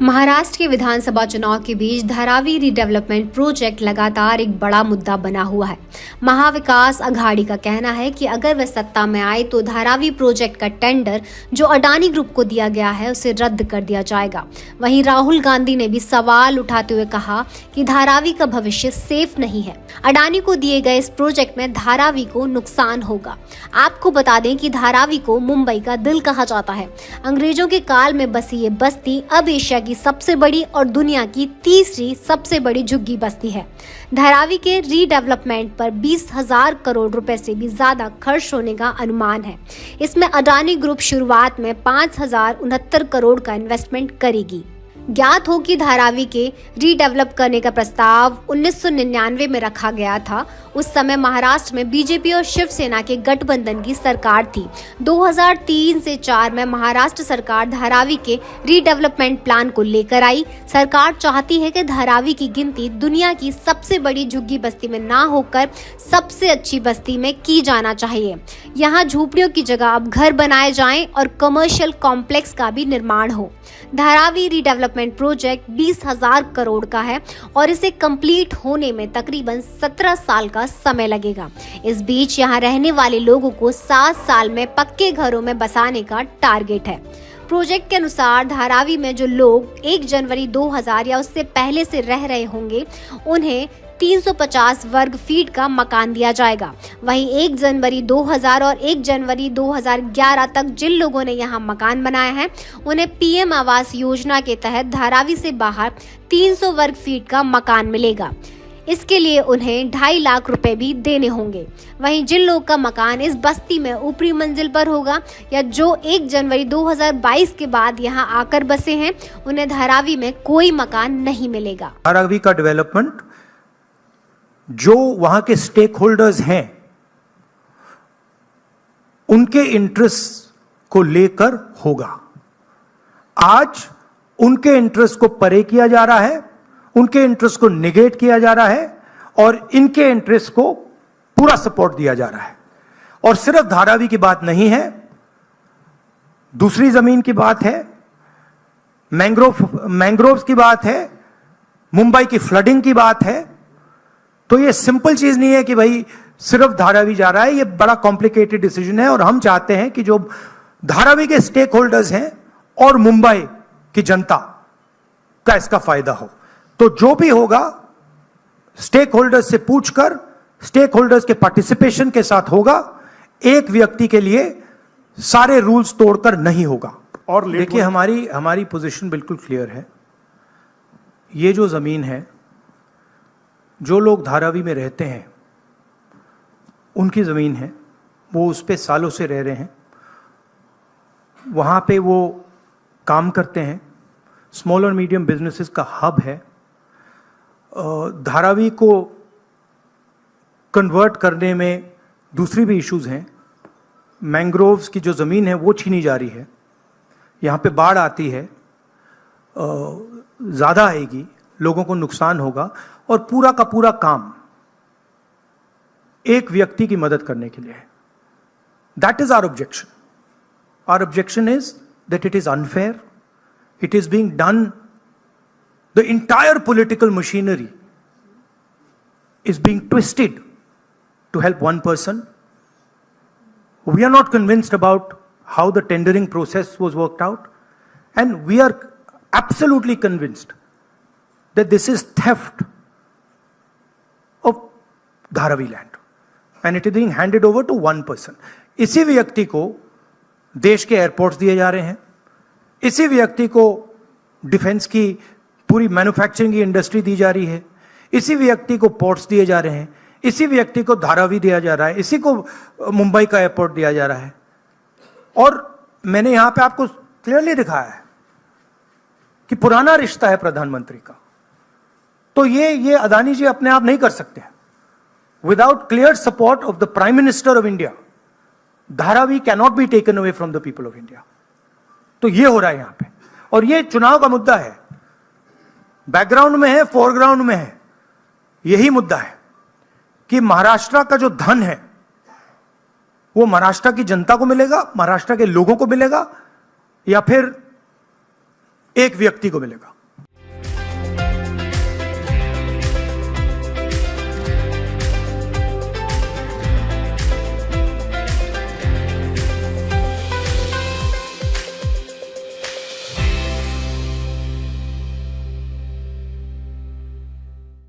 महाराष्ट्र के विधानसभा चुनाव के बीच धारावी रीडेवलपमेंट प्रोजेक्ट लगातार एक बड़ा मुद्दा बना हुआ है। महाविकास अघाड़ी का कहना है कि अगर वे सत्ता में आए तो धारावी प्रोजेक्ट का टेंडर जो अडानी ग्रुप को दिया गया है उसे रद्द कर दिया जाएगा। वहीं राहुल गांधी ने भी सवाल उठाते हुए कहा कि धारावी का भविष्य सेफ नहीं है। अडानी को दिए गए इस प्रोजेक्ट में धारावी को नुकसान होगा। आपको बता दें कि धारावी को मुंबई का दिल कहा जाता है। अंग्रेजों के काल में बसी ये बस्ती अब एशिया की सबसे बड़ी और दुनिया की तीसरी सबसे बड़ी झुग्गी बस्ती है। धारावी के रीडेवलपमेंट पर 20,000 करोड़ रुपए से भी ज्यादा खर्च होने का अनुमान है। इसमें अडानी ग्रुप शुरुआत में 5,069 करोड़ का इन्वेस्टमेंट करेगी। ज्ञात हो कि धारावी के रीडेवलप करने का प्रस्ताव 1999 में रखा गया था। उस समय महाराष्ट्र में बीजेपी और शिवसेना के गठबंधन की सरकार थी। 2003 से 4 में महाराष्ट्र सरकार धारावी के रीडेवलपमेंट प्लान को लेकर आई। सरकार चाहती है कि धारावी की गिनती दुनिया की सबसे बड़ी झुग्गी बस्ती में ना होकर सबसे अच्छी बस्ती में की जाना चाहिए। यहाँ झोपड़ियों की जगह अब घर बनाए जाएं और कमर्शियल कॉम्प्लेक्स का भी निर्माण हो। धारावी रीडेवलपमेंट प्रोजेक्ट 20,000 करोड़ का है और इसे कंप्लीट होने में तकरीबन 17 साल का समय लगेगा। इस बीच यहाँ रहने वाले लोगों को 7 साल में पक्के घरों में बसाने का टारगेट है। प्रोजेक्ट के अनुसार धारावी में जो लोग 1 जनवरी 2000 या उससे पहले से रह रहे होंगे उन्हें 350 वर्ग फीट का मकान दिया जाएगा। वहीं 1 जनवरी 2000 और 1 जनवरी 2011 तक जिन लोगों ने यहां मकान बनाए हैं उन्हें पीएम आवास योजना के तहत धारावी से बाहर 300 वर्ग फीट का मकान मिलेगा। इसके लिए उन्हें 2.5 लाख रुपए भी देने होंगे। वहीं जिन लोगों का मकान इस बस्ती में ऊपरी मंजिल पर होगा या जो 1 जनवरी 2022 के बाद यहां आकर बसे हैं उन्हें धारावी में कोई मकान नहीं मिलेगा। धारावी का डेवलपमेंट जो वहां के स्टेक होल्डर्स हैं उनके इंटरेस्ट को लेकर होगा। आज उनके इंटरेस्ट को परे किया जा रहा है, उनके इंटरेस्ट को निगेट किया जा रहा है और इनके इंटरेस्ट को पूरा सपोर्ट दिया जा रहा है। और सिर्फ धारावी की बात नहीं है, दूसरी जमीन की बात है, मैंग्रोव्स की बात है, मुंबई की फ्लडिंग की बात है। तो ये सिंपल चीज नहीं है कि भाई सिर्फ धारावी जा रहा है, ये बड़ा कॉम्प्लिकेटेड डिसीजन है और हम चाहते हैं कि जो धारावी के स्टेक होल्डर्स हैं और मुंबई की जनता का इसका फायदा हो। तो जो भी होगा स्टेक होल्डर्स से पूछकर, स्टेक होल्डर्स के पार्टिसिपेशन के साथ होगा। एक व्यक्ति के लिए सारे रूल्स तोड़कर नहीं होगा। और देखिए हमारी पोजीशन बिल्कुल क्लियर है। ये जो जमीन है, जो लोग धारावी में रहते हैं उनकी ज़मीन है, वो उस पे सालों से रह रहे हैं, वहाँ पे वो काम करते हैं। स्मॉल और मीडियम बिजनेसेस का हब है। धारावी को कन्वर्ट करने में दूसरी भी इश्यूज हैं। मैंग्रोव्स की जो ज़मीन है वो छीनी जा रही है, यहाँ पे बाढ़ आती है, ज़्यादा आएगी, लोगों को नुकसान होगा और पूरा का पूरा काम एक व्यक्ति की मदद करने के लिए है। That is our objection. Our objection is that it is unfair, it is being done, the entire political machinery is being twisted to help one person. We are not convinced about how the tendering process was worked out, and we are absolutely convinced that this is theft of Dharavi land and it is being handed over to one person. इसी व्यक्ति को देश के airports दिए जा रहे हैं, इसी व्यक्ति को डिफेंस की पूरी मैन्युफैक्चरिंग की इंडस्ट्री दी जा रही है, इसी व्यक्ति को पोर्ट्स दिए जा रहे हैं, इसी व्यक्ति को धारावी दिया जा रहा है, इसी को मुंबई का एयरपोर्ट दिया जा रहा है। और मैंने यहां पे आपको क्लियरली दिखाया है कि पुराना रिश्ता है प्रधानमंत्री का। तो ये अदानी जी अपने आप नहीं कर सकते। Without clear support of the prime minister of India, Dharavi can not be taken away from the people of India. तो ये हो रहा है यहां पे, और ये चुनाव का मुद्दा है। बैकग्राउंड में है, फोरग्राउंड में है, यही मुद्दा है कि महाराष्ट्र का जो धन है वो महाराष्ट्र की जनता को मिलेगा, महाराष्ट्र के लोगों को मिलेगा, या फिर एक व्यक्ति को मिलेगा।